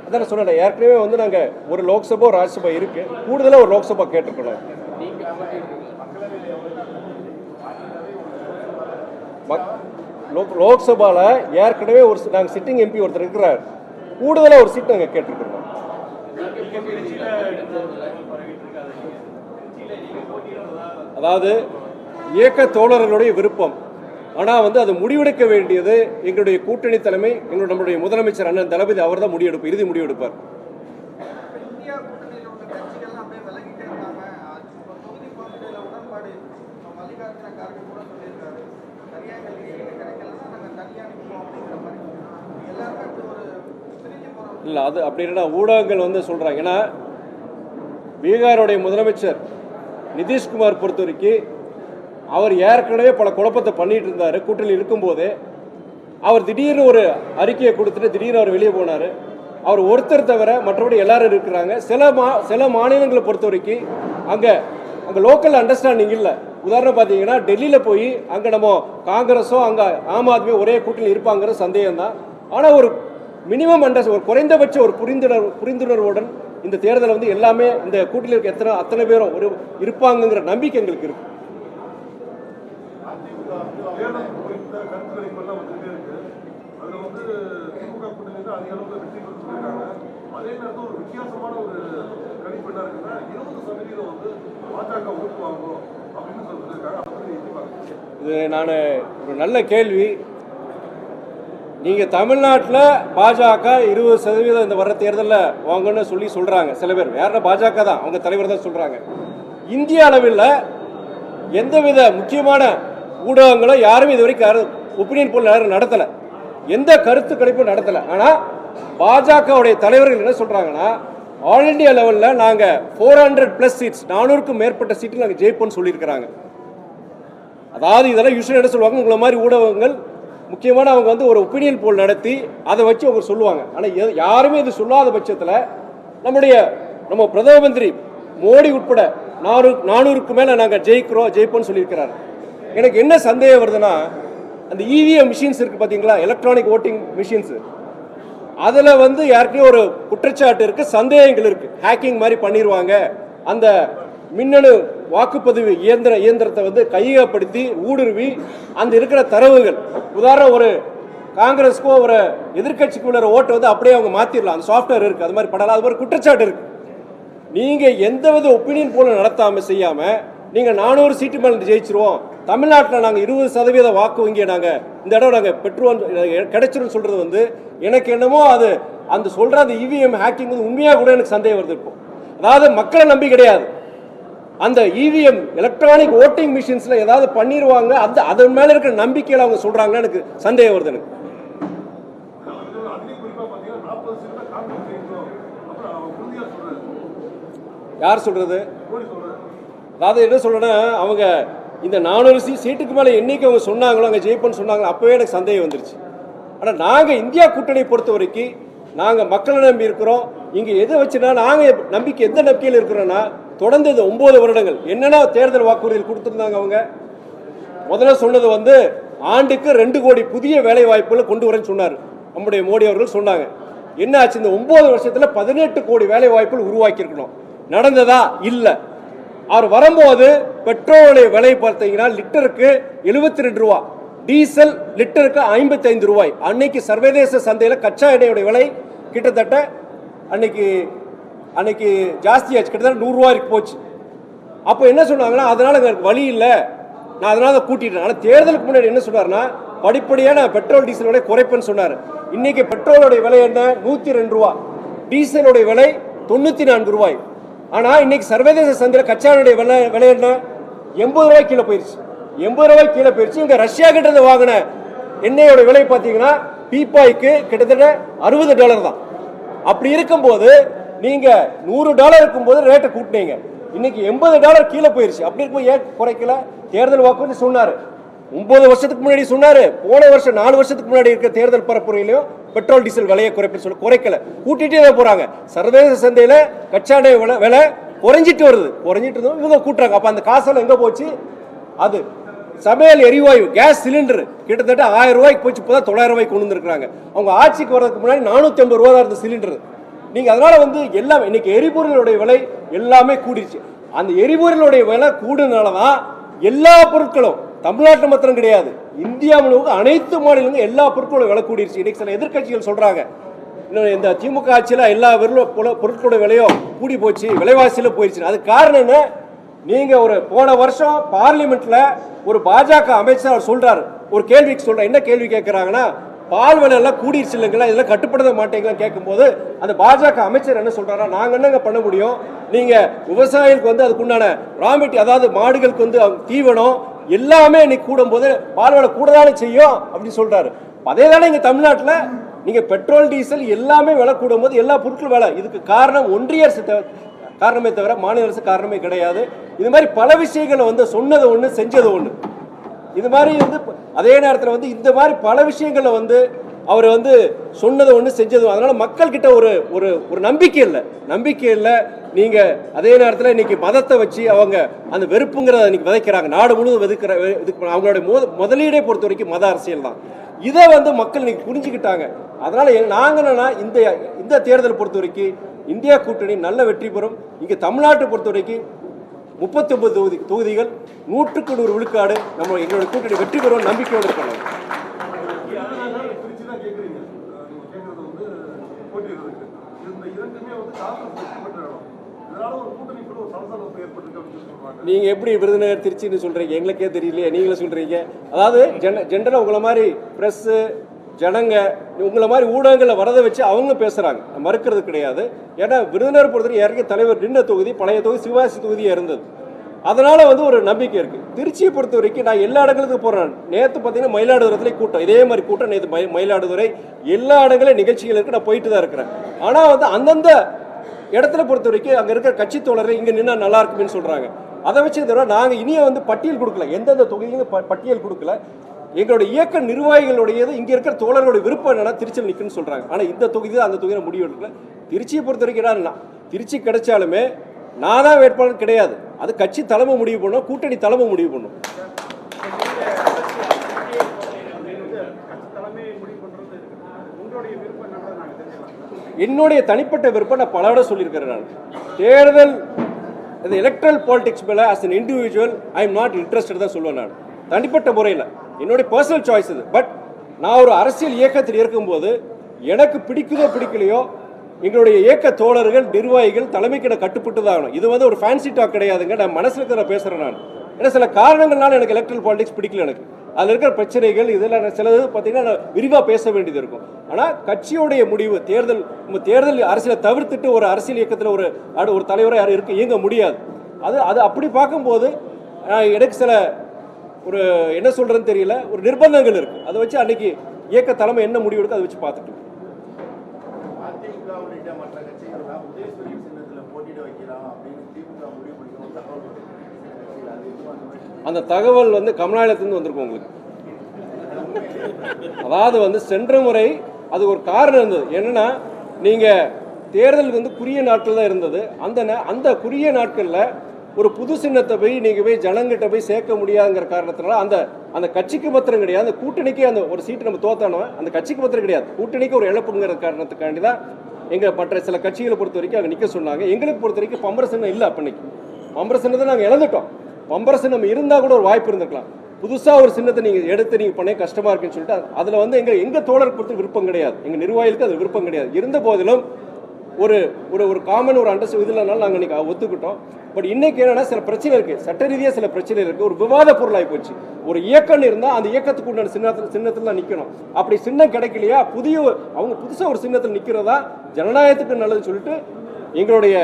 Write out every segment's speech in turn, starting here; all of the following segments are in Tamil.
அதான் சொன்னேன், ஏற்கனவே வந்து நாங்கள் ஒரு லோக்சபா ஒரு ராஜ்யசபா இருக்கு, கூடுதலாக ஒரு லோக்சபா கேட்டிருக்கணும். லோக்சபாவில் ஏற்கனவே ஒரு நாங்கள் சிட்டிங் எம்பி ஒருத்தர் இருக்கிறார், கூடுதலாக ஒரு சீட் நாங்கள் கேட்டிருக்கிறோம். அதாவது இயக்க தோழர்களுடைய விருப்பம், ஆனால் வந்து அது முடிவெடுக்க வேண்டியது எங்களுடைய கூட்டணி தலைமை, நம்முடைய முதலமைச்சர் அண்ணன் தளபதி அவர் தான் முடிவெடுப்பார், இறுதி முடிவெடுப்பார். இல்லை அது அப்படின்னா ஊடகங்கள் வந்து சொல்கிறாங்க. ஏன்னா பீகாருடைய முதலமைச்சர் நிதிஷ்குமார் பொறுத்த வரைக்கும் அவர் ஏற்கனவே பல குழப்பத்தை பண்ணிட்டு இருந்தார். கூட்டணியில் இருக்கும்போதே அவர் திடீர்னு ஒரு அறிக்கையை கொடுத்துட்டு திடீர்னு அவர் வெளியே போனார். அவர் ஒருத்தர் தவிர மற்றபடி எல்லாரும் இருக்கிறாங்க. சில மாநிலங்களை பொறுத்த வரைக்கும் அங்கே லோக்கல் அண்டர்ஸ்டாண்டிங் இல்லை. உதாரணம் பார்த்தீங்கன்னா டெல்லியில் போய் அங்கே நம்ம காங்கிரஸோ அங்கே ஆம் ஆத்மி ஒரே கூட்டணியில் இருப்பாங்கிற சந்தேகம் தான். ஆனால் ஒரு மினிமம் ஒரு குறைந்தபட்ச ஒரு புரிந்துணர்வுடன் இந்த தேர்தலை வந்து எல்லாமே இந்த கூட்டணியில் இருக்க அத்தனை பேரும் ஒரு இருப்பாங்கிற நம்பிக்கை எங்களுக்கு இருக்கு. இது நான் ஒரு நல்ல கேள்வி. நீங்கள் தமிழ்நாட்டில் பாஜக 20% இந்த வர்ற தேர்தலில் வாங்கன்னு சொல்கிறாங்க சில பேர். யாருன்னா பாஜக தான், அவங்க தலைவர் தான் சொல்கிறாங்க. இந்திய அளவில் எந்தவித முக்கியமான ஊடகங்களும் யாரும் இது வரைக்கும் யாரும் ஒப்பீனியன் போல் யாரும் நடத்தலை, எந்த கருத்து கணிப்பும் நடத்தலை. ஆனால் பாஜகவுடைய தலைவர்கள் என்ன சொல்கிறாங்கன்னா, ஆல் இண்டியா லெவலில் நாங்கள் 400+ சீட்ஸ், 400க்கும் மேற்பட்ட சீட்டில் நாங்கள் ஜெயிப்போம்னு சொல்லியிருக்கிறாங்க. அதாவது இதெல்லாம் யூஸ்வலாக என்ன சொல்லுவாங்க, உங்களை மாதிரி ஊடகங்கள் முக்கியமான அவங்க வந்து ஒரு ஒப்பீனியன் போல் நடத்தி அதை வச்சு அவங்க சொல்லுவாங்க. ஆனால் யாருமே இது சொல்லாத பட்சத்தில் நம்ம பிரதம மந்திரி மோடி உட்பட 400க்கு மேலே நாங்கள் ஜெயிப்போம்னு சொல்லியிருக்கிறாரு. எனக்கு என்ன சந்தேகம் வருதுன்னா, அந்த இவிஎம் மிஷின்ஸ் இருக்குது பார்த்தீங்களா, எலக்ட்ரானிக் ஓட்டிங் மிஷின்ஸு, அதில் வந்து யாருக்கையும் ஒரு குற்றச்சாட்டு இருக்குது, சந்தேகங்கள் இருக்குது. ஹேக்கிங் மாதிரி பண்ணிடுவாங்க, அந்த மின்னணு வாக்குப்பதிவு இயந்திரத்தை வந்து கையகப்படுத்தி ஊடுருவி அந்த இருக்கிற தரவுகள், உதாரணம் ஒரு காங்கிரஸ்க்கோ ஒரு எதிர்கட்சிக்குள்ள ஓட்டை வந்து அப்படியே அவங்க மாற்றிடலாம், அந்த சாஃப்ட்வேர் இருக்குது, அது மாதிரி பண்ணலாம், அது மாதிரி குற்றச்சாட்டு இருக்குது. நீங்கள் எந்தவித ஒப்பீனியன் போல நடத்தாமல் செய்யாமல் நீங்கள் 400 சீட்டு மேலே ஜெயிச்சிருவோம், தமிழ்நாட்டில் நாங்கள் 20% வாக்கு வங்கியை நாங்கள் இந்த இடம் நாங்கள் பெற்றுவோம் கிடைச்சிரும் சொல்கிறது வந்து எனக்கு என்னமோ அது அந்த சொல்கிற அந்த இவிஎம் ஹேக்கிங் வந்து உண்மையாக கூட எனக்கு சந்தேகம் வருது. இப்போ அதாவது மக்களை நம்பி கிடையாது, அந்த இவிஎம் எலக்ட்ரானிக் ஓட்டிங் மிஷின்ஸ்ல ஏதாவது பண்ணிடுவாங்க, அதன் மேல இருக்கிற நம்பிக்கையில் அவங்க சொல்றாங்கன்னு எனக்கு சந்தேகம் வருது. எனக்கு யார் சொல்றது? அதாவது என்ன சொல்றேன்னா, அவங்க இந்த 400 சீட்டுக்கு மேலே என்னைக்கு அவங்க சொன்னாங்களோ அங்கே ஜெயிப்போன்னு சொன்னாங்களோ அப்பவே எனக்கு சந்தேகம் வந்துருச்சு. ஆனால் நாங்கள் இந்தியா கூட்டணியை பொறுத்த வரைக்கும் நாங்கள் மக்களை நம்பி இருக்கிறோம். இங்கே எதை வச்சுனா நாங்கள் நம்பிக்கை எந்த நம்பிக்கையில் இருக்கிறோன்னா, தொடர்ந்து இந்த 9 வருடங்கள் என்னென்ன தேர்தல் வாக்குறுதிகள் கொடுத்துருந்தாங்க. அவங்க முதல்ல சொன்னது வந்து ஆண்டுக்கு 2 கோடி புதிய வேலை வாய்ப்புகளை கொண்டு வரேன்னு சொன்னார் நம்முடைய மோடி அவர்கள் சொன்னாங்க. என்ன ஆச்சு? இந்த 9 வருஷத்தில் 18 கோடி வேலை வாய்ப்புகள் உருவாக்கி இருக்கணும். நடந்ததா? இல்லை. அவர் வரும்போது பெட்ரோலுடைய விலை பார்த்தீங்கன்னா லிட்டருக்கு 72 ரூபா, டீசல் லிட்டருக்கு 55 ரூபாய். அன்னைக்கு சர்வதேச சந்தையில் கச்சா எண்ணெயுடைய விலை கிட்டத்தட்ட அன்னைக்கு ஜாஸ்தியாச்சு, கிட்டத்தட்ட 100 ரூபாய்க்கு போச்சு. அப்போ என்ன சொன்னாங்கன்னா, அதனால எனக்கு வழி இல்லை, நான் அதனால தான் கூட்டிட்டேன். ஆனால் தேர்தலுக்கு முன்னாடி என்ன சொன்னார்னா, படிப்படியாக நான் பெட்ரோல் டீசல் விலை குறைப்பேன்னு சொன்னார். இன்னைக்கு பெட்ரோலுடைய விலை என்ன? 102 ரூபா, டீசலுடைய விலை 94 ரூபாய். ஆனால் இன்னைக்கு சர்வதேச சந்தையில் கச்சா எண்ணெயுடைய விலை என்ன? 80 ரூபாய் கீழே போயிடுச்சு. 80 ரூபாய் கீழே போயிடுச்சு. இங்கே ரஷ்யா கிட்ட வாங்கின எண்ணெயோட விலை பார்த்தீங்கன்னா பீப்பாய்க்கு கிட்டத்தட்ட $60 தான். அப்படி இருக்கும்போது நீங்க $100 இருக்கும்போது ரேட்டை கூட்டினீங்க, இன்னைக்கு $80 கீழே போயிருச்சு. அப்படி இருக்கும்போது ஏன் குறைக்கல? தேர்தல் வாக்குறுதி சொன்னாரு, 9 வருஷத்துக்கு முன்னாடி சொன்னாரு, போன வருஷம் 4 வருஷத்துக்கு முன்னாடி இருக்க தேர்தல் பரப்புரையிலையும் பெட்ரோல் டீசல் விலையை குறைப்புன்னு சொல்லி குறைக்கல, கூட்டிகிட்டே தான் போறாங்க. சர்வதேச சந்தையில் கச்சா எண்ணெய் விலை குறைஞ்சிட்டு வருது, இவங்க கூட்டுறாங்க. அப்போ அந்த காசெல்லாம் எங்கே போச்சு? அது சமையல் எரிவாயு கேஸ் சிலிண்டர் கிட்டத்தட்ட 1000 ரூபாய்க்கு போச்சு, இப்போதான் 900 ரூபாய்க்கு கொண்டு வந்துருக்காங்க. அவங்க ஆட்சிக்கு வர்றதுக்கு முன்னாடி 450 ரூபா தான் இருந்த சிலிண்டர். நீங்க அதனால எல்லாம் இன்னைக்கு எரிபொருளுடைய விலை எல்லாமே கூடிடுச்சு. அந்த எரிபொருளுடைய விலை கூடுனாலதான் எல்லா பொருட்களும் தமிழ்நாட்டில் மாத்திரம் கிடையாது, இந்தியா முழுவதும் அனைத்து மாநிலங்களும் எல்லா பொருட்களோட விலை கூடிருச்சு. இன்னைக்கு சில எதிர்கட்சிகள் சொல்றாங்க இந்த திமுக ஆட்சியில எல்லா பொருட்களோட விலையும் கூடி போச்சு, விலைவாசியில போயிடுச்சு. அது காரணம் என்ன? நீங்க போன வருஷம் பார்லிமெண்ட்ல ஒரு பாஜக அமைச்சர் சொல்றாரு, ஒரு கேள்விக்கு சொல்ற, என்ன கேள்வி கேட்கிறாங்கன்னா, பால் விலை எல்லாம் கூடிருச்சு இல்லைங்களா, இதெல்லாம் கட்டுப்படுத்த மாட்டேங்களா கேட்கும் போது அந்த பாஜக அமைச்சர் என்ன சொல்றாரா, நாங்க என்னங்க பண்ண முடியும், நீங்க விவசாயிகளுக்கு அதுக்குண்டான ராமெட்டி, அதாவது மாடுகளுக்கு தீவனம் எல்லாமே இன்னைக்கு கூடும் போது பால் விலை கூடதானே செய்யும் அப்படின்னு சொல்றாரு. அதே தானே இங்க தமிழ்நாட்டில் நீங்க பெட்ரோல் டீசல் எல்லாமே விலை கூடும் போது எல்லா பொருட்களும் விலை, இதுக்கு காரணம் ஒன்றிய அரசு காரணமே தவிர மாநில அரசு காரணமே கிடையாது. இது மாதிரி பல விஷயங்களை சொன்னது ஒண்ணு செஞ்சது ஒண்ணு. இது மாதிரி அதே நேரத்தில் இந்த மாதிரி பல விஷயங்கள்ல அவர் சொன்னது ஒண்ணு செஞ்சது. அதனால மக்கள் கிட்ட ஒரு ஒரு நம்பிக்கை இல்லை. நீங்க அதே நேரத்தில் இன்னைக்கு மதத்தை வச்சு அவங்க அந்த வெறுப்புங்கிறத இன்னைக்கு விதைக்கிறாங்க, நாடு முழுவதும் அவங்களுடைய முதலீடை பொறுத்த வரைக்கும் மத அரசியல் தான். இதை மக்கள் இன்னைக்கு புரிஞ்சுக்கிட்டாங்க. அதனால நாங்க என்னன்னா இந்த தேர்தல் பொறுத்த வரைக்கும் இந்தியா கூட்டணி நல்ல வெற்றி பெறும். இங்க தமிழ்நாட்டை பொறுத்த வரைக்கும் 39 தொகுதிகள் 100% விழுக்காடு நம்ம எங்களுடைய கூட்டணி வெற்றி பெறும் நம்பிக்கையோடு இருக்கணும். நீங்க எப்படி விருதுநகர் திருச்சின்னு சொல்றீங்க, எங்களுக்கே தெரியலையே, நீங்களே சொல்றீங்க. அதாவது ஜென்ரலா உங்களை மாதிரி பிரஸ் ஜனங்க உங்களை மாதிரி ஊடகங்களை வரதை வச்சு அவங்க பேசுறாங்க, மறுக்கிறது கிடையாது. ஏன்னா விருதுநகர் பொறுத்தவரை இறங்கிய தலைவர் நின்ற தொகுதி பழைய தொகுதி சிவாசி தொகுதியாக இருந்தது. அதனால ஒரு நம்பிக்கை இருக்கு. திருச்சியை பொறுத்த வரைக்கும் நான் எல்லா இடங்களுக்கும் போறேன். நேற்று பார்த்தீங்கன்னா மயிலாடுதுறை கூட்டம், இதே மாதிரி கூட்டம் நேற்று மயிலாடுதுறை எல்லா இடங்களும் நிகழ்ச்சிகள் இருக்கு, நான் போயிட்டு தான் இருக்கிறேன். ஆனா அந்தந்த இடத்துல பொறுத்த வரைக்கும் அங்க இருக்கிற கட்சி தோழர்கள் இங்க நின்னா நல்லா இருக்குன்னு சொல்றாங்க. அதை வச்சு தவிர நாங்க இனிய பட்டியல் கொடுக்கல, எந்தெந்த தொகுதியும் பட்டியல் கொடுக்கல. எங்களுடைய இயக்க நிர்வாகிகளுடையது இங்க இருக்கிற தோழர்களுடைய விருப்பம் என்னன்னா திருச்சியில் நிற்குன்னு சொல்றாங்க. ஆனா இந்த தொகுதி அந்த தொகுதியில் முடிவு எடுக்கல. திருச்சியை பொறுத்த வரைக்கும் திருச்சி கிடைச்சாலுமே நான் தான் வேட்பாளர் கிடையாது, அது கட்சி தலைமை முடிவு பண்ணும், கூட்டணி தலைமை முடிவு பண்ணும். என்னுடைய தனிப்பட்ட விருப்பம் நான் பல விட சொல்லியிருக்கிறேன். நான் தேர்தல் எலக்ட்ரல் பாலிடிக்ஸ் மேல as an individual I am not interested தான் சொல்லுவேன். நான் தனிப்பட்ட முறையில் என்னுடைய பர்சனல் சாய்ஸ் இது. பட் நான் ஒரு அரசியல் இயக்கத்தில் இருக்கும்போது எனக்கு பிடிக்குதோ பிடிக்கலையோ எங்களுடைய இயக்க தோழர்கள் நிர்வாகிகள் தலைமைக்கிட கட்டுப்பட்டு தான் ஆகணும். இது ஒரு ஃபேன்சி டாக் கிடையாதுங்க, நான் மனசில் இருக்கிற பேசுகிறேன். நான் ஏன்னா சில காரணங்கள்னால எனக்கு எலக்ட்ரல் பாலிடிக்ஸ் பிடிக்கல. எனக்கு அதில் இருக்கிற பிரச்சனைகள் இதெல்லாம் சிலது பார்த்தீங்கன்னா நான் விரிவாக பேச வேண்டியது இருக்கும். ஆனால் கட்சியுடைய முடிவு தேர்தல் அரசியலை தவிர்த்துட்டு ஒரு அரசியல் இயக்கத்தில் ஒரு தலைவரை யாரும் இயங்க முடியாது. அது அப்படி பார்க்கும்போது எனக்கு சில ஒரு என்ன சொல்றதுன்னு தெரியல, ஒரு நிர்பந்தங்கள் இருக்கு. அதை வச்சு அன்னைக்கு இயக்க தலைமை என்ன முடிவு எடுக்க அதை வச்சு பார்த்துட்டு அந்த தகவல் கமலாலயத்திலிருந்து வந்திருக்கும் உங்களுக்கு. அதாவது சென்ற முறை அது ஒரு காரணம் இருந்தது. என்னன்னா நீங்க தேர்தல் குறுகிய நாட்கள் தான் இருந்தது. அந்த குறுகிய நாட்கள்ல ஒரு புது சின்னத்தை நீங்க ஜனங்கிட்ட சேர்க்க முடியாதுங்கிற காரணத்தினால அந்த கட்சிக்கு பத்திரம் கிடையாது, அந்த கூட்டணிக்கு அந்த ஒரு சீட்டு நம்ம தோத்தானோம், அந்த கட்சிக்கு பத்திரம் கிடையாது, கூட்டணிக்கு ஒரு இழப்புங்கிற காரணத்துக்காண்டி தான் எங்க மற்ற சில கட்சிகளை பொறுத்த வரைக்கும் அங்கே நிற்க சொன்னாங்க. எங்களுக்கு பொறுத்த வரைக்கும் பம்பர சின்னம் இல்லை. அப்பன்னைக்கு பம்பர சின்னத்தை நாங்கள் இழந்துட்டோம். பம்பர சின்னம் இருந்தால் கூட ஒரு வாய்ப்பு இருந்திருக்கலாம். புதுசாக ஒரு சின்னத்தை நீங்கள் எடுத்து நீங்கள் பண்ண கஷ்டமா இருக்குன்னு சொல்லிட்டு அதில் எங்க தோழர் பொறுத்த விருப்பம் கிடையாது, எங்கள் நிர்வாகிகளுக்கு அது விருப்பம் கிடையாது. இருந்த போதிலும் ஒரு ஒரு காமன் ஒரு அண்டர்ஸ்டாண்ட் இதில்னாலும் நாங்கள் இன்னைக்கு ஒத்துக்கிட்டோம். பட் இன்னைக்கு என்னன்னா சில பிரச்சனை இருக்கு, சட்ட ரீதியாக சில பிரச்சனை இருக்கு, ஒரு விவாத பொருளாகி போச்சு. ஒரு இயக்கம் இருந்தால் அந்த இயக்கத்துக்கு உண்டான சின்னத்தில் தான் நிற்கணும். அப்படி சின்னம் கிடைக்கலையா அவங்க புதுசாக ஒரு சின்னத்தில் நிற்கிறதா ஜனநாயகத்துக்கு நல்லதுன்னு சொல்லிட்டு எங்களுடைய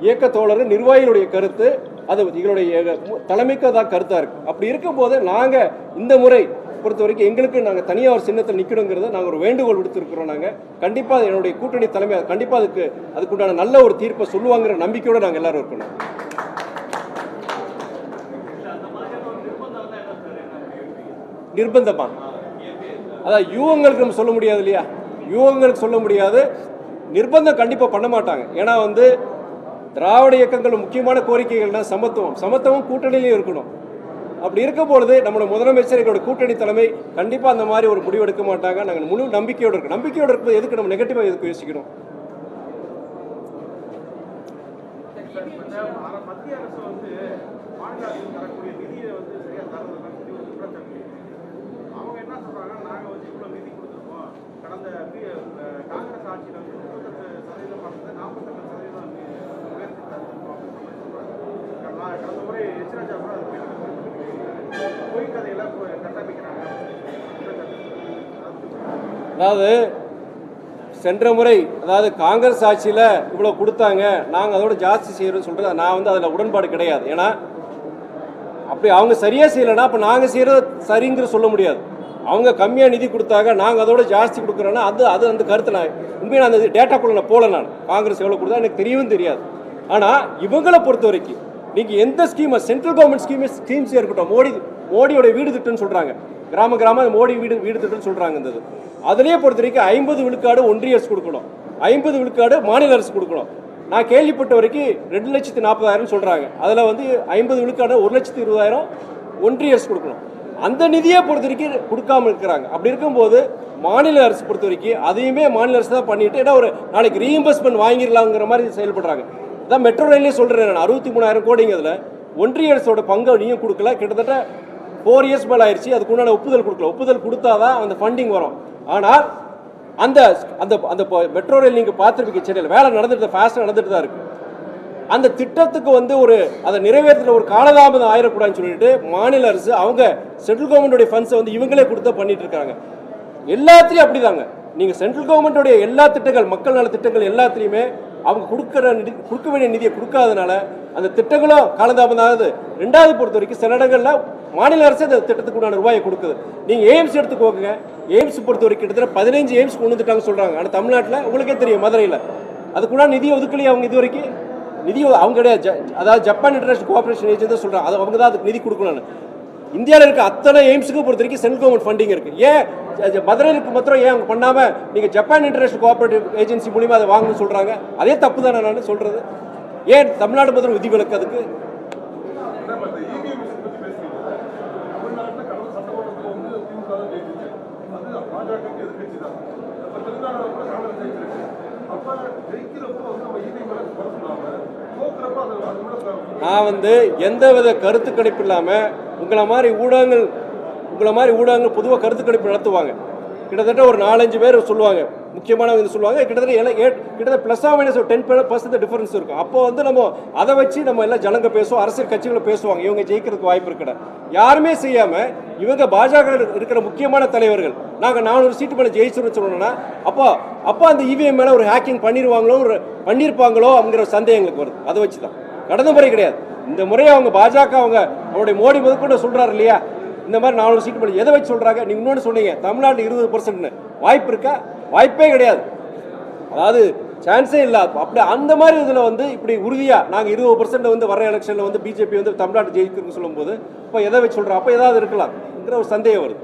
இயக்க தோழர்கள் நிர்வாகிகளுடைய கருத்து, அது எங்களுடைய தலைமைக்கு தான் கருத்தா இருக்கு. அப்படி இருக்கும் போது நாங்க இந்த முறை பொறுத்த வரைக்கும் எங்களுக்கு நாங்கள் தனியாக ஒரு சின்னத்தில் நிற்கணுங்கிறத நாங்கள் ஒரு வேண்டுகோள் விடுத்திருக்கிறோம். நாங்கள் கண்டிப்பாக என்னுடைய கூட்டணி தலைமை கண்டிப்பாக அதுக்குண்டான நல்ல ஒரு தீர்ப்பை சொல்லுவாங்கிற நம்பிக்கையோடு நாங்கள் எல்லாரும் இருக்கணும். நிர்பந்தமா அதான் யூகங்களுக்கு நம்ம சொல்ல முடியாது இல்லையா, யூகங்களுக்கு சொல்ல முடியாது, நிர்பந்தம் கண்டிப்பாக பண்ண மாட்டாங்க. ஏன்னா திராவிட இயக்கங்கள் முக்கியமான கோரிக்கைகள்னா சமத்துவம் கூட்டணியிலையும் இருக்கணும். அப்படி இருக்கும் பொழுது நம்முடைய முதலமைச்சர் எங்களோட கூட்டணி தலைமை கண்டிப்பா அந்த மாதிரி ஒரு முடிவு எடுக்க மாட்டாங்க. நாங்கள் முழு நம்பிக்கையோடு இருக்கோம். நம்பிக்கையோடு இருக்கும்போது எதுக்கு நம்ம நெகட்டிவா எதுக்கு யோசிக்கணும்? மத்திய அரசு வந்து மாநில அரசு தரக்கூடிய நிதியை வந்து சரியா தரதுன்னு சொல்லி ஒரு குற்றச்சாட்டு. அவங்க என்ன சொல்றாங்க, நாங்க வந்து இவ்வளவு நிதி கொடுத்துருக்கோம், கடந்த காங்கிரஸ் ஆட்சியில் வந்து 38% பார்த்தது 48% உயர்த்தி தந்திருக்கோம் அப்படின்னு சொல்றாங்க. கடந்த முறை எச்ராஜா கூட அது பொய் கதையெல்லாம் கட்டமைக்கிறாங்க. அதாவது சென்ற முறை அதாவது காங்கிரஸ் ஆட்சியில் இவ்வளோ கொடுத்தாங்க, நாங்கள் அதோட ஜாஸ்தி செய்கிறோம்னு சொல்கிறது நான் வந்து அதில் உடன்பாடு கிடையாது. ஏன்னா அப்படி அவங்க சரியாக செய்யலைன்னா அப்போ நாங்கள் செய்கிறது சரிங்கிற சொல்ல முடியாது. அவங்க கம்மியாக நிதி கொடுத்தாங்க, நாங்கள் அதோட ஜாஸ்தி கொடுக்குறோன்னா அது அந்த கருத்தை நான் உண்மையாக அந்த டேட்டாக்குள்ள நான் போகல. நான் காங்கிரஸ் எவ்வளோ கொடுத்தா எனக்கு தெரியவும் தெரியாது. ஆனால் இவங்களை பொறுத்த வரைக்கும் நீங்கள் எந்த ஸ்கீமை சென்ட்ரல் கவர்மெண்ட் ஸ்கீம்ஸே இருக்கட்டும், மோடியோட வீடு திட்டம்னு சொல்கிறாங்க, கிராம மோடி வீடு திட்டம்னு சொல்கிறாங்க. இந்த அதிலே பொறுத்த வரைக்கும் 50 விழுக்காடு ஒன்றிய அரசு கொடுக்கணும், 50 விழுக்காடு மாநில அரசு கொடுக்கணும். நான் கேள்விப்பட்ட வரைக்கும் 2,40,000 சொல்கிறாங்க. அதில் வந்து 50 விழுக்காடு 1,20,000 ஒன்றிய அரசு கொடுக்கணும். அந்த நிதியை பொறுத்த வரைக்கும் கொடுக்காம இருக்கிறாங்க. அப்படி இருக்கும்போது மாநில அரசு பொறுத்த வரைக்கும் அதையுமே மாநில அரசு தான் பண்ணிட்டு ஏன்னா ஒரு நாளைக்கு ரீஇம்பர்ஸ்மெண்ட் வாங்கிடலாங்கிற மாதிரி செயல்படுறாங்க. அதான் மெட்ரோ ரயிலே சொல்கிறேன் நான், 63,000 கோடிங்க அதில் ஒன்றிய அரசோட பங்கை நீயும் கொடுக்கல. கிட்டத்தட்ட 4 இயர்ஸ் மேலே ஆயிடுச்சு. அதுக்குண்டான ஒப்புதல் கொடுக்கல. ஒப்புதல் கொடுத்தாதான் அந்த ஃபண்டிங் வரும். ஆனால் அந்த அந்த அந்த மெட்ரோ ரயில் நீங்கள் பார்த்துருப்பீங்க, சென்னையில் வேலை நடந்துட்டு ஃபாஸ்ட்டாக நடந்துட்டு தான் இருக்கு. அந்த திட்டத்துக்கு வந்து அதை நிறைவேற்ற ஒரு காலதாமதம் ஆயிடக்கூடாதுன்னு சொல்லிட்டு மாநில அரசு அவங்க சென்ட்ரல் கவர்மெண்டோடைய ஃபண்ட்ஸை வந்து இவங்களே கொடுத்தா பண்ணிட்டு இருக்காங்க. எல்லாத்துலேயும் அப்படிதாங்க. நீங்கள் சென்ட்ரல் கவர்மெண்டோடைய எல்லா திட்டங்கள், மக்கள் நல திட்டங்கள் எல்லாத்துலேயுமே அவங்க கொடுக்க வேண்டிய நிதியை கொடுக்காதனால அந்த திட்டங்களும் காலதாமதம் ஆகுது. ரெண்டாவது பொறுத்த வரைக்கும் சில இடங்களில் மாநில அரசு அந்த திட்டத்துக்கு உண்டான ரூபாயை கொடுக்குது. நீங்கள் எய்ம்ஸ் எடுத்துக்கோங்க, எய்ம்ஸ் பொறுத்த வரைக்கும் கிட்டத்தட்ட 15 எய்ம்ஸ் கொண்டு வந்துட்டாங்க சொல்கிறாங்க. ஆனால் தமிழ்நாட்டில் உங்களுக்கே தெரியும், மதுரையில் அதுக்குண்டான நிதி ஒதுக்கலையே அவங்க இது வரைக்கும். நிதி அவங்க கிடையாது. அதாவது ஜப்பான் இன்டர்நேஷனல் கோஆபரேஷன் ஏஜென்சி தான் சொல்கிறாங்க, அது அவங்க தான் அதுக்கு நிதி கொடுக்கணும்னு. இந்தியாவில் இருக்க அத்தனை எய்ம்ஸுக்கு பொறுத்த வரைக்கும் சென்ட்ரல் கவர்மெண்ட் ஃபண்டிங் இருக்குது. ஏன் மதுரைக்கு மாத்திரம் ஏன் அவங்க பண்ணாமல் நீங்கள் ஜப்பான் இன்டர்நேஷனல் கோஆபரேட்டிவ் ஏஜென்சி மூலிமா அதை வாங்கணும்னு சொல்கிறாங்க? அதே தப்பு தானே நான் சொல்கிறது. ஏன் தமிழ்நாடு மாத்திரம் விதிவிலக்கு அதுக்கு? நான் வந்து எந்தவித கருத்து கணிப்பு இல்லாமல் உங்களை மாதிரி ஊடகங்கள் பொதுவாக கருத்து கணிப்பு நடத்துவாங்க. கிட்டத்தட்ட ஒரு 4-5 பேர் சொல்லுவாங்க, முக்கியமானவங்க சொல்லுவாங்க. கிட்டத்தட்ட ப்ளஸ் ஆர் மைனஸ் ஒரு 10% டிஃபரன்ஸ் இருக்கும். அப்போ வந்து நம்ம அதை வச்சு நம்ம எல்லாம் ஜனங்க பேசுவோம், அரசியல் கட்சிகளை பேசுவாங்க, இவங்க ஜெயிக்கிறதுக்கு வாய்ப்பு இருக்கிற யாருமே செய்யாமல் இவங்க பாஜக இருக்கிற முக்கியமான தலைவர்கள் நாங்கள் 400 சீட்டு மேலே ஜெயிச்சிருன்னு சொல்லணும்னா அப்போ அந்த இவிஎம் மேலே ஒரு ஹேக்கிங் பண்ணியிருப்பாங்களோ அப்படிங்கிற சந்தேகம் எங்களுக்கு வருது. அதை வச்சு தான், கடந்த முறை கிடையாது. இந்த முறை அவங்க பாஜக அவங்களுடைய மோடி முதற்கொண்டு சொல்கிறாரு இல்லையா, இந்த மாதிரி 400 சீட்டு பண்ணி எதை வச்சு சொல்கிறாங்க? நீங்கள் இன்னொன்று சொன்னீங்க, தமிழ்நாட்டில் 20% வாய்ப்பு இருக்கா? வாய்ப்பே கிடையாது. அதாவது சான்ஸே இல்லை. அப்படி அந்த மாதிரி இதில் வந்து இப்படி உறுதியாக நாங்கள் 20% வந்து வர எலெக்ஷனில் வந்து பிஜேபி வந்து தமிழ்நாட்டு ஜெயிக்கிறதுன்னு சொல்லும்போது இப்போ எதை வச்சு சொல்கிறோம்? அப்போ ஏதாவது இருக்கலாம்ங்கிற ஒரு சந்தேகம் வருது.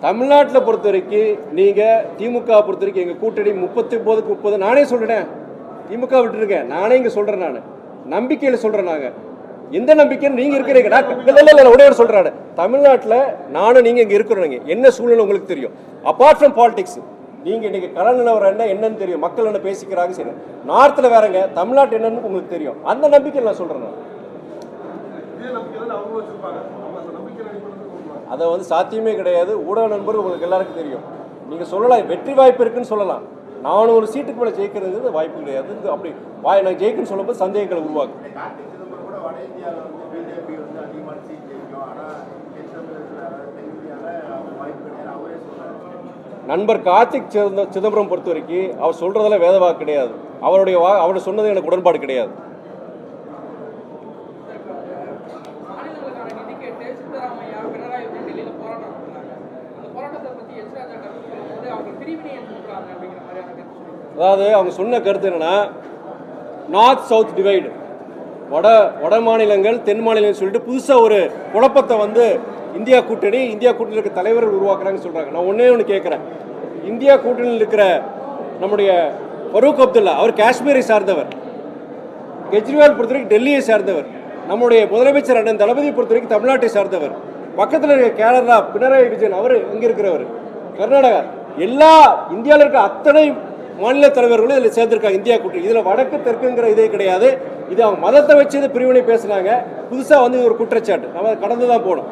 தமிழ்நாட்டில் பொறுத்த வரைக்கும் நீங்கள் திமுக பொறுத்த வரைக்கும் எங்கள் கூட்டணி 39க்கு 30 நானே சொல்கிறேன். திமுக விட்டுருக்கேன், நானே இங்கே சொல்கிறேன். நான் நம்பிக்கையில் சொல்கிறேன். நாங்கள் எந்த நம்பிக்கைன்னு நீங்கள் இருக்கிறீங்க? உடனே சொல்கிறாரு, தமிழ்நாட்டில் நானும் நீங்கள் இங்கே இருக்கிறோம். என்ன சூழ்நிலை உங்களுக்கு தெரியும். அப்பார்ட் ஃப்ரம் பாலிடிக்ஸ் நீங்கள் இன்றைக்கி கல நிலவரம் என்னன்னு தெரியும், மக்கள் என்ன பேசிக்கிறாங்க. சரி, நார்த்தில் வேறங்க, தமிழ்நாட்டு என்னன்னு உங்களுக்கு தெரியும். அந்த நம்பிக்கையில் நான் சொல்கிறேன். அதை வந்து சாத்தியமே கிடையாது. ஊடக நண்பர்கள் உங்களுக்கு எல்லாருக்கும் தெரியும். நீங்கள் சொல்லலாம் வெற்றி வாய்ப்பு இருக்குன்னு சொல்லலாம், 400 சீட்டுக்கு மேலே ஜெயிக்கிறது வாய்ப்பு கிடையாது. அப்படி நான் ஜெயிக்குன்னு சொல்லும்போது சந்தேகங்களை உருவாக்கும். நண்பர் கார்த்திக் சிதம்பரம் பொறுத்த வரைக்கும் அவர் சொல்றதெல்லாம் வேத வாக்கு கிடையாது. அவர் சொன்னது எனக்கு உடன்பாடு கிடையாது. அதாவது அவங்க சொன்ன கருத்து என்னன்னா, நார்த் சவுத் டிவைடு, வட மாநிலங்கள் தென் மாநிலங்கள் சொல்லிட்டு புதுசாக ஒரு குழப்பத்தை வந்து இந்தியா கூட்டணியில் இருக்க தலைவர்கள் உருவாக்குறாங்கன்னு சொல்கிறாங்க. நான் ஒன்று கேட்குறேன். இந்தியா கூட்டணியில் இருக்கிற நம்முடைய ஃபரூக் அப்துல்லா, அவர் காஷ்மீரை சார்ந்தவர். கெஜ்ரிவால் பொறுத்தவரைக்கும் டெல்லியை சார்ந்தவர், நம்முடைய முதலமைச்சர் அண்ணன் தளபதி பொறுத்தவரைக்கும் தமிழ்நாட்டை சார்ந்தவர், பக்கத்தில் இருக்க கேரளா பினராயி விஜயன் அவர் இங்கே இருக்கிறவர், கர்நாடகா, எல்லா இந்தியாவில் இருக்க அத்தனை மாநில தலைவர்களும் இதில் சேர்ந்திருக்காங்க இந்தியா கூட்டணி. இதில் வடக்கு தெற்குங்கிற இதே கிடையாது. இது அவங்க மதத்தை வச்சு பிரிவினை பேசுனாங்க. புதுசாக வந்து ஒரு குற்றச்சாட்டு நம்ம கடந்து தான் போகணும்.